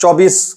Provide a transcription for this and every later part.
24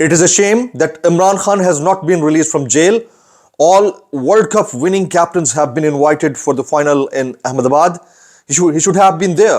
It is a shame that Imran Khan has not been released from jail. All World Cup winning captains have been invited for the final in Ahmedabad. He should have been there.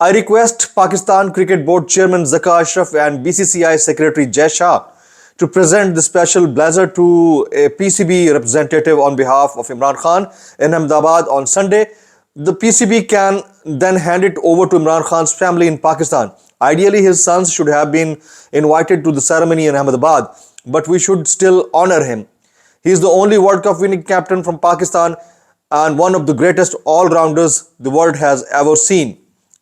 I request Pakistan Cricket Board Chairman Zaka Ashraf and BCCI Secretary Jay Shah to present the special blazer to a PCB representative on behalf of Imran Khan in Ahmedabad on Sunday. The PCB can then hand it over to Imran Khan's family in Pakistan. Ideally, his sons should have been invited to the ceremony in Ahmedabad, but we should still honor him. He is the only World Cup winning captain from Pakistan and one of the greatest all-rounders the world has ever seen.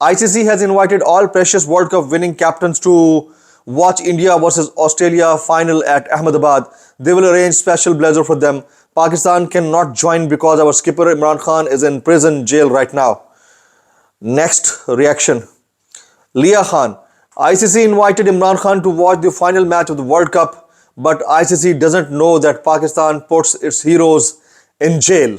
ICC has invited all precious World Cup winning captains to watch India versus Australia final at Ahmedabad. They will arrange special blazer for them. Pakistan cannot join because our skipper Imran Khan is in prison jail right now. Next reaction, Leah Khan, ICC invited Imran Khan to watch the final match of the World Cup, but ICC doesn't know that Pakistan puts its heroes in jail.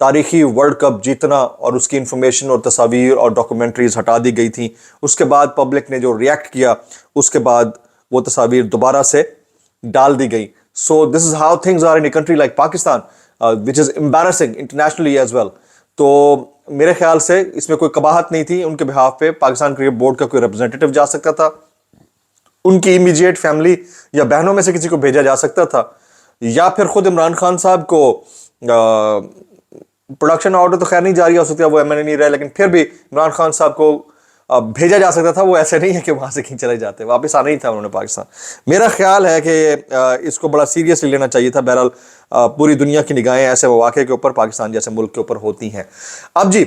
تاریخی world cup جیتنا اور اس کی information اور تصاویر اور documentaries ہٹا دی گئی تھیں. اس کے بعد پبلک نے جو ریئیکٹ کیا اس کے بعد وہ تصاویر دوبارہ سے ڈال دی گئی. So this is how things are in a country like Pakistan which is embarrassing internationally as well. تو میرے خیال سے اس میں کوئی قباحت نہیں تھی. ان کے بہاف پہ پاکستان کرکٹ بورڈ کا کوئی ریپرزینٹیٹو جا سکتا تھا, ان کی امیجیٹ فیملی یا بہنوں میں سے کسی کو بھیجا جا سکتا تھا, یا پھر خود عمران خان صاحب کو پروڈکشن آرڈر تو خیر نہیں جاری ہو سکتا, وہ MNA نہیں رہے, لیکن پھر بھی عمران خان صاحب کو بھیجا جا سکتا تھا. وہ ایسے نہیں ہے کہ وہاں سے کہیں چلے جاتے, واپس آنا ہی تھا انہوں نے پاکستان. میرا خیال ہے کہ اس کو بڑا سیریسلی لینا چاہیے تھا. بہرحال پوری دنیا کی نگاہیں ایسے مواقع کے اوپر پاکستان جیسے ملک کے اوپر ہوتی ہیں. اب جی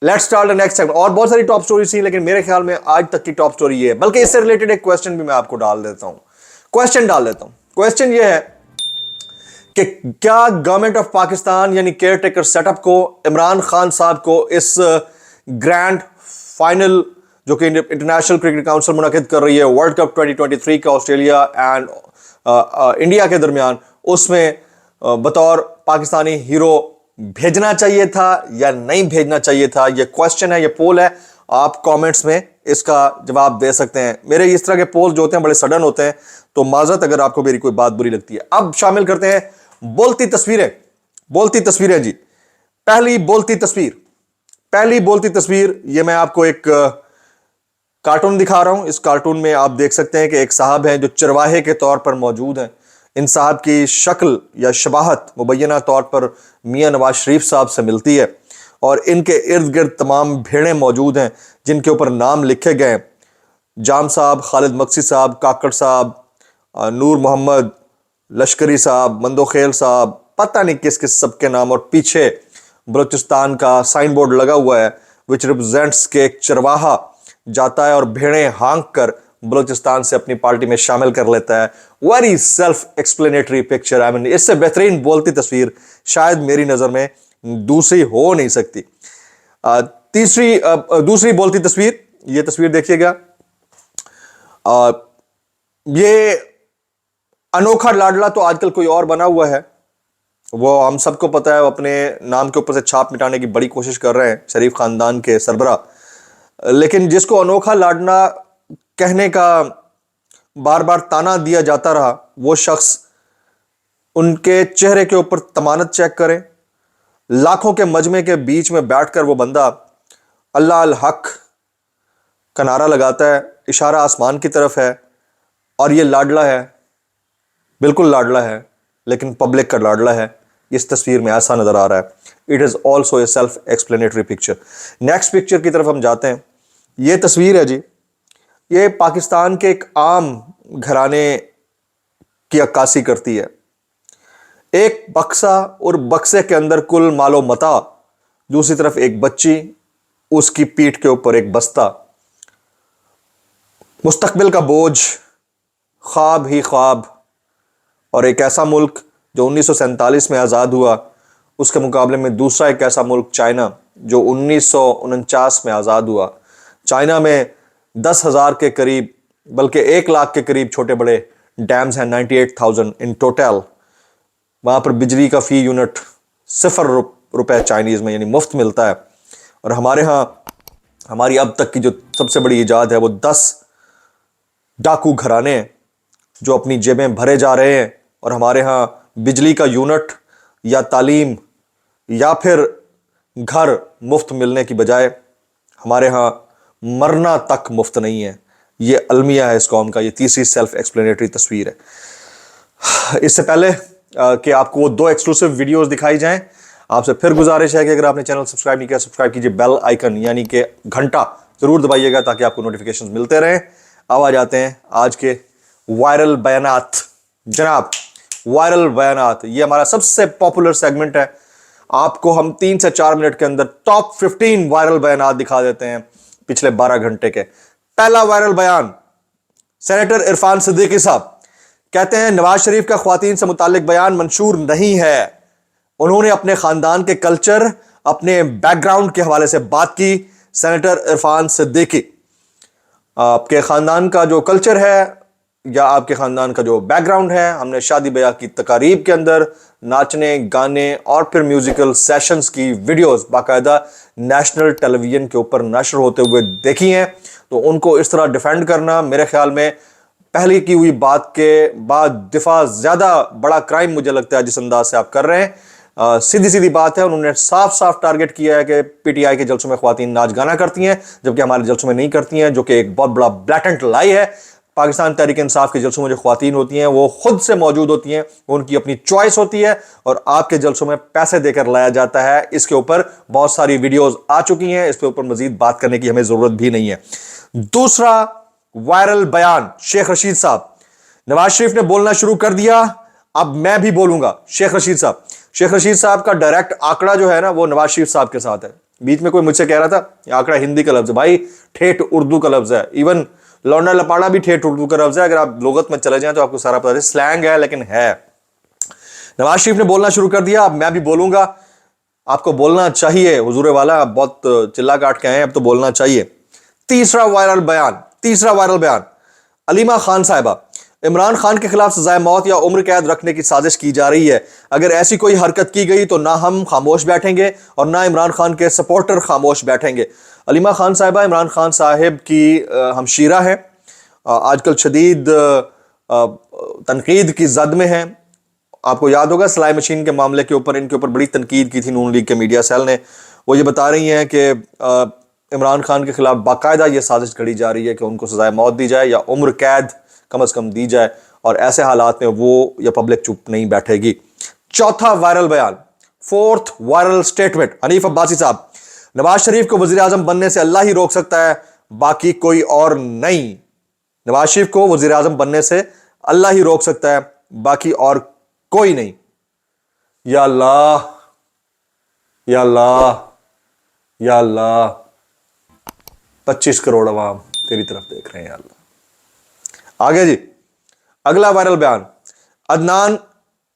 let's start the next segment. اور بہت ساری ٹاپ سٹوریز تھیں, لیکن میرے خیال میں آج تک کی ٹاپ سٹوری یہ ہے, بلکہ اس سے ریلیٹڈ ایک کوسچن بھی میں آپ کو ڈال دیتا ہوں. کوسچن یہ ہے کہ کیا گورنمنٹ آف پاکستان یعنی کیئر ٹیکر سیٹ اپ کو عمران خان صاحب کو اس گرینڈ فائنل جو کہ انٹرنیشنل کرکٹ کاؤنسل منعقد کر رہی ہے ورلڈ کپ 2023 کا آسٹریلیا اینڈ انڈیا کے درمیان, اس میں بطور پاکستانی ہیرو بھیجنا چاہیے تھا یا نہیں بھیجنا چاہیے تھا؟ یہ کوسچن ہے, یہ پول ہے. آپ کامنٹس میں اس کا جواب دے سکتے ہیں. میرے اس طرح کے پول جو ہوتے ہیں بڑے سڈن ہوتے ہیں, تو معذرت اگر آپ کو میری کوئی بات بری لگتی ہے. اب شامل کرتے ہیں بولتی تصویریں. جی پہلی بولتی تصویر یہ میں آپ کو ایک کارٹون دکھا رہا ہوں. اس کارٹون میں آپ دیکھ سکتے ہیں کہ ایک صاحب ہیں جو چرواہے کے طور پر موجود ہیں. ان صاحب کی شکل یا شباہت مبینہ طور پر میاں نواز شریف صاحب سے ملتی ہے, اور ان کے ارد گرد تمام بھیڑیں موجود ہیں جن کے اوپر نام لکھے گئے. جام صاحب, خالد مقصی صاحب, کاکڑ صاحب, نور محمد لشکری صاحب, مندوخیل صاحب, پتہ نہیں کس کس سب کے نام. اور پیچھے بلوچستان کا سائن بورڈ لگا ہوا ہے وچ ریپرزینٹس کے ایک چرواہا جاتا ہے اور بھیڑیں ہانک کر بلوچستان سے اپنی پارٹی میں شامل کر لیتا ہے. Very self explanatory picture. اس سے بہترین بولتی تصویر شاید میری نظر میں دوسری ہو نہیں سکتی. دوسری بولتی تصویر, یہ تصویر دیکھیے گا. یہ انوکھا لاڈلا تو آج کل کوئی اور بنا ہوا ہے, وہ ہم سب کو پتا ہے. وہ اپنے نام کے اوپر سے چھاپ مٹانے کی بڑی کوشش کر رہے ہیں, شریف خاندان کے سربراہ. لیکن جس کو انوکھا لاڈلا کہنے کا بار بار تانا دیا جاتا رہا, وہ شخص, ان کے چہرے کے اوپر تمانت چیک کریں. لاکھوں کے مجمع کے بیچ میں بیٹھ کر وہ بندہ اللہ الحق کا نعرہ لگاتا ہے, اشارہ آسمان کی طرف ہے, اور یہ لاڈلا ہے, بالکل لاڈلا ہے, لیکن پبلک کا لاڈلا ہے. اس تصویر میں ایسا نظر آ رہا ہے. It is also a self explanatory picture. Next picture کی طرف ہم جاتے ہیں. یہ تصویر ہے جی, یہ پاکستان کے ایک عام گھرانے کی عکاسی کرتی ہے. ایک بکسا, اور بکسے کے اندر کل مال و متاع, دوسری طرف ایک بچی, اس کی پیٹھ کے اوپر ایک بستہ. مستقبل کا بوجھ, خواب ہی خواب. اور ایک ایسا ملک جو 1947 میں آزاد ہوا, اس کے مقابلے میں دوسرا ایک ایسا ملک چائنا جو 1949 میں آزاد ہوا. چائنا میں 10,000 کے قریب, بلکہ 1 لاکھ کے قریب چھوٹے بڑے ڈیمز ہیں, 98,000 ان ٹوٹل. وہاں پر بجلی کا فی یونٹ 0 روپے چائنیز میں, یعنی مفت ملتا ہے. اور ہمارے ہاں ہماری اب تک کی جو سب سے بڑی ایجاد ہے وہ 10 ڈاکو گھرانے ہیں جو اپنی جیبیں بھرے جا رہے ہیں, اور ہمارے ہاں بجلی کا یونٹ یا تعلیم یا پھر گھر مفت ملنے کی بجائے ہمارے ہاں مرنا تک مفت نہیں ہے. یہ المیہ ہے اس قوم کا. یہ تیسری سیلف ایکسپلینیٹری تصویر ہے. اس سے پہلے کہ آپ کو وہ 2 ایکسکلوسیو ویڈیوز دکھائی جائیں, آپ سے پھر گزارش ہے کہ اگر آپ نے چینل سبسکرائب نہیں کیا, سبسکرائب کیجئے. بیل آئیکن یعنی کہ گھنٹا ضرور دبائیے گا تاکہ آپ کو نوٹیفیکیشنز ملتے رہیں. اب آ جاتے ہیں آج کے وائرل بیانات. جناب وائرل بیانات, یہ ہمارا سب سے پاپولر سیگمنٹ ہے. آپ کو ہم 3 سے 4 منٹ کے اندر ٹاپ 15 وائرل بیانات دکھا دیتے ہیں پچھلے 12 گھنٹے کے. پہلا وائرل بیان, سینیٹر عرفان صدیقی صاحب کہتے ہیں نواز شریف کا خواتین سے متعلق بیان منشور نہیں ہے. انہوں نے اپنے خاندان کے کلچر, اپنے بیک گراؤنڈ کے حوالے سے بات کی. سینیٹر عرفان صدیقی, آپ کے خاندان کا جو کلچر ہے یا آپ کے خاندان کا جو بیک گراؤنڈ ہے. ہم نے شادی بیاہ کی تقاریب کے اندر ناچنے گانے اور پھر میوزیکل سیشنز کی ویڈیوز باقاعدہ نیشنل ٹیلی ویژن کے اوپر نشر ہوتے ہوئے دیکھی ہیں. تو ان کو اس طرح ڈیفینڈ کرنا میرے خیال میں پہلے کی ہوئی بات کے بعد دفاع زیادہ بڑا کرائم مجھے لگتا ہے جس انداز سے آپ کر رہے ہیں. سیدھی سیدھی بات ہے, انہوں نے صاف صاف ٹارگٹ کیا ہے کہ پی ٹی آئی کے جلسوں میں خواتین ناچ گانا کرتی ہیں جبکہ ہمارے جلسوں میں نہیں کرتی ہیں, جو کہ ایک بہت بڑا بلیٹنٹ لائی ہے. پاکستان تحریک انصاف کے جلسوں میں جو خواتین ہوتی ہیں وہ خود سے موجود ہوتی ہیں, ان کی اپنی چوائس ہوتی ہے, اور آپ کے جلسوں میں پیسے دے کر لایا جاتا ہے. اس کے اوپر بہت ساری ویڈیوز آ چکی ہیں, اس کے اوپر مزید بات کرنے کی ہمیں ضرورت بھی نہیں ہے. دوسرا وائرل بیان, شیخ رشید صاحب. نواز شریف نے بولنا شروع کر دیا, اب میں بھی بولوں گا. شیخ رشید صاحب کا ڈائریکٹ آنکڑا جو ہے نا وہ نواز شریف صاحب کے ساتھ ہے. بیچ میں کوئی مجھ سے کہہ رہا تھا یہ آنکڑا ہندی کا لفظ ہے, بھائی ٹھیٹ اردو کا لفظ ہے. ایون لونڈا لپاڑا بھی ٹھیٹ اردو کا لفظ ہے. اگر آپ لغت میں چلے جائیں تو آپ کو سارا پتہ ہے, سلینگ ہے لیکن ہے. نواز شریف نے بولنا شروع کر دیا, اب میں بھی بولوں گا. آپ کو بولنا چاہیے حضور والا, آپ بہت چلا کاٹ کے آئے ہیں, اب تو بولنا چاہیے. تیسرا وائرل بیان, علیمہ خان صاحبہ. عمران خان کے خلاف سزائے موت یا عمر قید رکھنے کی سازش کی جا رہی ہے. اگر ایسی کوئی حرکت کی گئی تو نہ ہم خاموش بیٹھیں گے اور نہ عمران خان کے سپورٹر خاموش بیٹھیں گے. علیمہ خان صاحبہ عمران خان صاحب کی ہمشیرہ ہیں, آج کل شدید تنقید کی زد میں ہیں. آپ کو یاد ہوگا سلائی مشین کے معاملے کے اوپر ان کے اوپر بڑی تنقید کی تھی نون لیگ کے میڈیا سیل نے. وہ یہ بتا رہی ہیں کہ عمران خان کے خلاف باقاعدہ یہ سازش گھڑی جا رہی ہے کہ ان کو سزائے موت دی جائے یا عمر قید کم از کم دی جائے, اور ایسے حالات میں وہ یا پبلک چپ نہیں بیٹھے گی. چوتھا وائرل بیان, fourth viral statement, Hanif Abbasi صاحب. نواز شریف کو وزیر اعظم بننے سے اللہ ہی روک سکتا ہے, باقی کوئی اور نہیں. نواز شریف کو وزیر اعظم بننے سے اللہ ہی روک سکتا ہے, باقی اور کوئی نہیں. یا اللہ یا اللہ یا اللہ, 25 کروڑ عوام تیری طرف دیکھ رہے ہیں یا اللہ. آگے جی, اگلا وائرل بیان, عدنان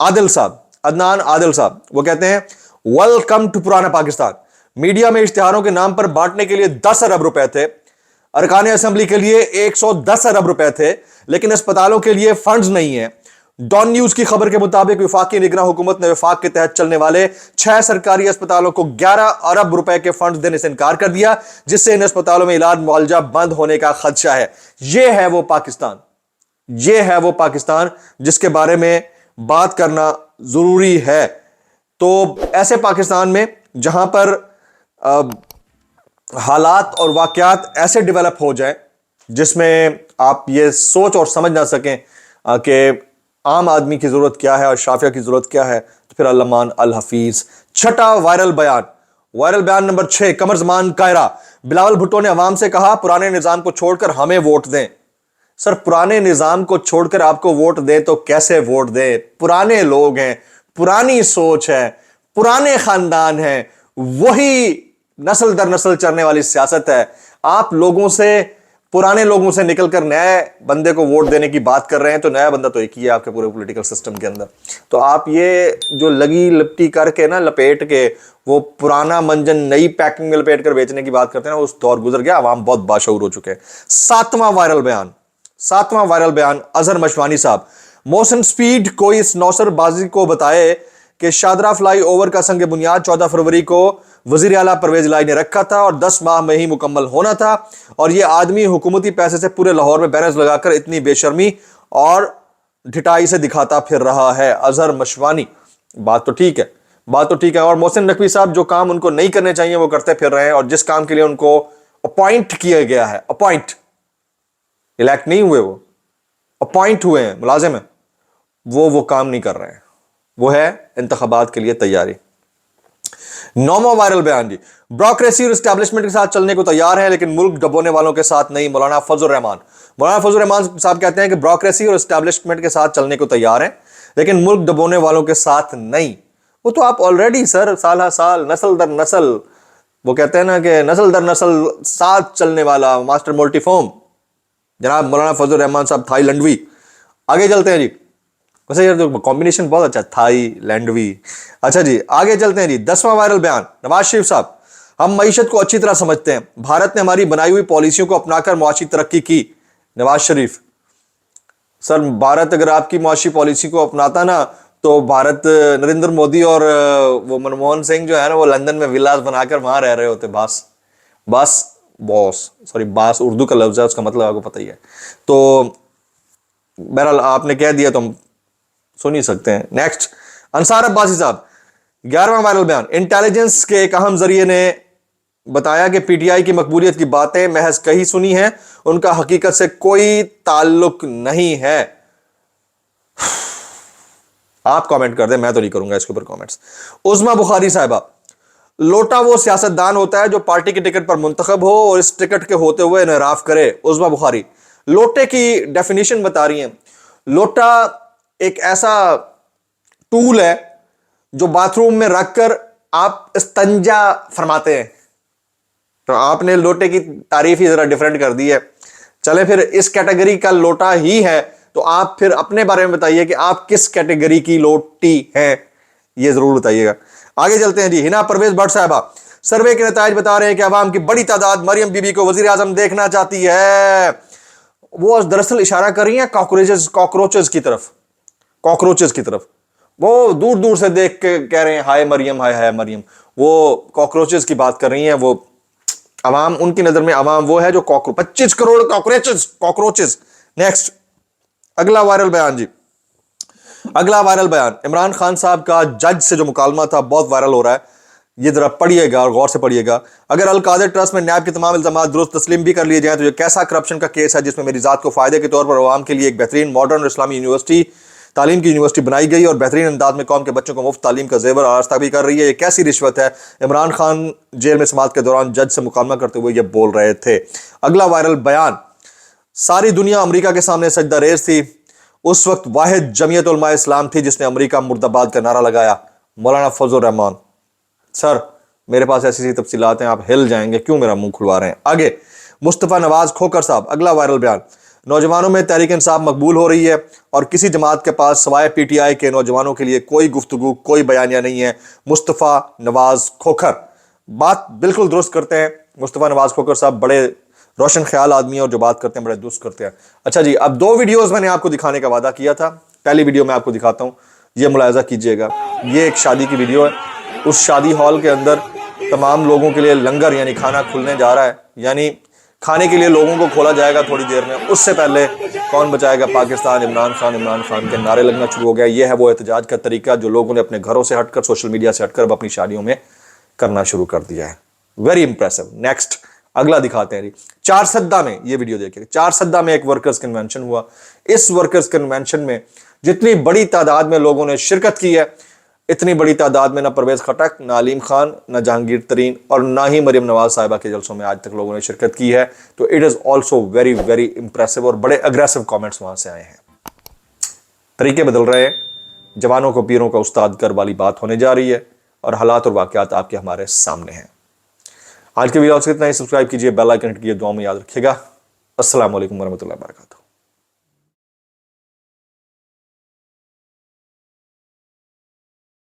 عادل صاحب. وہ کہتے ہیں ویلکم ٹو پرانا پاکستان. میڈیا میں اشتہاروں کے نام پر بانٹنے کے لیے 10 ارب روپے تھے, ارکان اسمبلی کے لیے 110 ارب روپے تھے, لیکن اسپتالوں کے لیے فنڈز نہیں ہیں. ڈان نیوز کی خبر کے مطابق وفاقی نگراں حکومت نے وفاق کے تحت چلنے والے 6 سرکاری اسپتالوں کو 11 ارب روپے کے فنڈز دینے سے انکار کر دیا, جس سے ان اسپتالوں میں علاج معالجہ بند ہونے کا خدشہ ہے. یہ ہے وہ پاکستان جس کے بارے میں بات کرنا ضروری ہے. تو ایسے پاکستان میں جہاں پر حالات اور واقعات ایسے ڈیولپ ہو جائیں جس میں آپ یہ سوچ اور سمجھ نہ سکیں کہ عام آدمی کی ضرورت کیا ہے اور شافیہ کی ضرورت کیا ہے, تو پھر المان الحفیظ. چھٹا وائرل بیان نمبر 6, قمر زمان کائرہ. بلاول بھٹو نے عوام سے کہا پرانے نظام کو چھوڑ کر ہمیں ووٹ دیں. سر پرانے نظام کو چھوڑ کر آپ کو ووٹ دیں تو کیسے ووٹ دیں؟ پرانے لوگ ہیں, پرانی سوچ ہے, پرانے خاندان ہیں, وہی نسل در نسل چلنے والی سیاست ہے. آپ پرانے لوگوں سے نکل کر نئے بندے کو ووٹ دینے کی بات کر رہے ہیں, تو نیا بندہ تو ایک ہی ہے آپ کے پورے پولیٹیکل سسٹم کے اندر. تو آپ یہ جو لگی لپٹی کر کے نا لپیٹ کے وہ پرانا منجن نئی پیکنگ میں لپیٹ کر بیچنے کی بات کرتے ہیں نا, اس دور گزر گیا, عوام بہت باشعور ہو چکے ہیں. 7واں وائرل بیان, اظہر مشوانی صاحب. محسن سپیڈ کوئی اس نوسر بازی کو بتائے کہ شادرہ فلائی اوور کا سنگ بنیاد 14 فروری کو وزیر اعلیٰ پرویز الہی نے رکھا تھا اور 10 ماہ میں ہی مکمل ہونا تھا, اور یہ آدمی حکومتی پیسے سے پورے لاہور میں بینرز لگا کر اتنی بے شرمی اور ڈھٹائی سے دکھاتا پھر رہا ہے. اظہر مشوانی. بات تو ٹھیک ہے, اور محسن نقوی صاحب جو کام ان کو نہیں کرنے چاہیے وہ کرتے پھر رہے ہیں, اور جس کام کے لیے ان کو اپوائنٹ کیا گیا ہے, الیکٹ نہیں ہوئے, وہ اپوائنٹ ہوئے ہیں, ملازم ہیں, وہ کام نہیں کر رہے ہیں. وہ ہے انتخابات کے لیے تیاری. 9واں وائرل بیان جی, بیوروکریسی اور اسٹیبلشمنٹ کے ساتھ چلنے کو تیار ہیں لیکن ملک ڈبونے والوں کے ساتھ نہیں. مولانا فضل الرحمان صاحب کہتے ہیں کہ بیوروکریسی اور اسٹیبلشمنٹ کے ساتھ چلنے کو تیار ہیں لیکن ملک ڈبونے والوں کے ساتھ نہیں. وہ تو آپ آلریڈی سر سال ہر سال نسل در نسل, وہ کہتے ہیں نا کہ نسل در نسل ساتھ چلنے والا ماسٹر ملٹی فارم جناب مولانا فضل الرحمان صاحب تھائی لینڈوی. آگے چلتے ہیں جی, ویسے یہ کمبینیشن بہت اچھا, تھائی لینڈوی. اچھا جی آگے چلتے ہیں جی. 10واں وائرل بیان, نواز شریف صاحب. ہم معیشت کو اچھی طرح سمجھتے ہیں, بھارت نے ہماری بنائی ہوئی پالیسیوں کو اپنا کر معاشی ترقی کی. نواز شریف. سر بھارت اگر آپ کی معاشی پالیسی کو اپناتا نا تو بھارت نریندر مودی اور وہ منموہن سنگھ جو ہے نا وہ لندن میں ولاز بنا کر وہاں رہ رہے ہوتے. باس باس باس سوری باس اردو کا لفظ ہے, اس کا مطلب آپ کو پتہ ہی ہے. تو بہرحال آپ نے کہہ دیا تو ہم سن ہی سکتے ہیں. نیکسٹ, انصار عباسی صاحب 11واں وائرل بیان. انٹیلیجنس کے ایک اہم ذریعے نے بتایا کہ پی ٹی آئی کی مقبولیت کی باتیں محض کہی سنی ہیں, ان کا حقیقت سے کوئی تعلق نہیں ہے. آپ کامنٹ کر دیں, میں تو نہیں کروں گا اس کے اوپر کامنٹس. عظما بخاری صاحبہ, لوٹا وہ سیاستدان ہوتا ہے جو پارٹی کی ٹکٹ پر منتخب ہو اور اس ٹکٹ کے ہوتے ہوئے انحراف کرے. عظما بخاری لوٹے کی ڈیفینیشن بتا رہی ہیں. لوٹا ایک ایسا ٹول ہے جو باتھ روم میں رکھ کر آپ استنجا فرماتے ہیں. تو آپ نے لوٹے کی تعریف ہی ذرا ڈیفرنٹ کر دی ہے. چلے پھر اس کیٹیگری کا لوٹا ہی ہے تو آپ پھر اپنے بارے میں بتائیے کہ آپ کس کیٹیگری کی لوٹی ہیں, یہ ضرور بتائیے گا. آگے چلتے ہیں جی. ہنا پرویز بٹ صاحبہ, سروے کے نتائج بتا رہے ہیں کہ عوام کی بڑی تعداد مریم بی بی کو وزیر اعظم دیکھنا چاہتی ہے. وہ دراصل اشارہ کر رہی ہیں کاکروچز کی طرف. کاکروچز کی طرف وہ دور دور سے دیکھ کے کہہ رہے ہیں ہائے مریم, ہائے ہائے مریم. وہ کاکروچز کی بات کر رہی ہیں. وہ عوام, ان کی نظر میں عوام وہ ہے جو 25 کروڑ کاکروچز. نیکسٹ, اگلا وائرل بیان جی. اگلا وائرل بیان عمران خان صاحب کا جج سے جو مکالمہ تھا, بہت وائرل ہو رہا ہے. یہ ذرا پڑھیے گا اور غور سے پڑھیے گا. اگر القادر ٹرسٹ میں نیب کے تمام الزامات درست تسلیم بھی کر لیے جائیں تو یہ کیسا کرپشن کا کیس ہے جس میں میری ذات کو فائدے کے طور پر عوام کے لیے ایک بہترین ماڈرن اور اسلامی یونیورسٹی تعلیم کی یونیورسٹی بنائی گئی اور بہترین انداز میں قوم کے بچوں کو مفت تعلیم کا زیور آراستہ بھی کر رہی ہے. یہ کیسی رشوت ہے؟ عمران خان جیل میں سماعت کے دوران جج سے مکالمہ کرتے ہوئے یہ بول رہے تھے. اگلا وائرل بیان, ساری دنیا امریکہ کے سامنے سجدہ ریز تھی. اس وقت واحد جمعیت علماء اسلام تھی جس نے امریکہ مرد آباد کا نعرہ لگایا. مولانا فضل الرحمان. سر میرے پاس ایسی تفصیلات ہیں, آپ ہل جائیں گے, کیوں میرا منہ کھلوا رہے ہیں. آگے مصطفیٰ نواز کھوکر صاحب, اگلا وائرل بیان. نوجوانوں میں تحریک انصاف مقبول ہو رہی ہے اور کسی جماعت کے پاس سوائے پی ٹی آئی کے نوجوانوں کے لیے کوئی گفتگو, کوئی بیانیہ نہیں ہے. مصطفیٰ نواز کھوکر بات بالکل درست کرتے ہیں. مصطفیٰ نواز کھوکر صاحب بڑے روشن خیال آدمی ہیں اور جو بات کرتے ہیں بڑے درست کرتے ہیں. اچھا جی, اب 2 ویڈیوز میں نے آپ کو دکھانے کا وعدہ کیا تھا. پہلی ویڈیو میں آپ کو دکھاتا ہوں, یہ ملاحظہ کیجئے گا. یہ ایک شادی کی ویڈیو ہے. اس شادی ہال کے اندر تمام لوگوں کے لیے لنگر یعنی کھانا کھلنے جا رہا ہے, یعنی کھانے کے لیے لوگوں کو کھولا جائے گا تھوڑی دیر میں. اس سے پہلے کون بچائے گا پاکستان, عمران خان کے نعرے لگنا شروع ہو گیا. یہ ہے وہ احتجاج کا طریقہ جو لوگوں نے اپنے گھروں سے ہٹ کر, سوشل میڈیا سے ہٹ کر اب اپنی شادیوں میں کرنا شروع کر دیا ہے. Very impressive. نیکسٹ اگلا دکھاتے ہیں جی. چارسدہ میں, یہ ویڈیو دیکھیں, چارسدہ میں ایک ورکرز کنونشن ہوا. اس ورکرز کنونشن میں جتنی بڑی تعداد میں لوگوں نے شرکت کی ہے, اتنی بڑی تعداد میں نہ پرویز خٹک, نہ علیم خان, نہ جہانگیر ترین اور نہ ہی مریم نواز صاحبہ کے جلسوں میں آج تک لوگوں نے شرکت کی ہے. تو it is also very very impressive اور بڑے اگریسو کامنٹس وہاں سے آئے ہیں. طریقے بدل رہے ہیں. جوانوں کو پیروں کا استاد کر والی بات ہونے جا رہی ہے اور حالات اور واقعات آپ کے ہمارے سامنے ہیں. آج کے ویڈیو سے اتنا ہی. سبسکرائب کیجئے, بیل آئکن ہٹ کیجئے, دعاؤں میں یاد رکھیے گا. السلام علیکم ورحمۃ اللہ وبرکاتہ.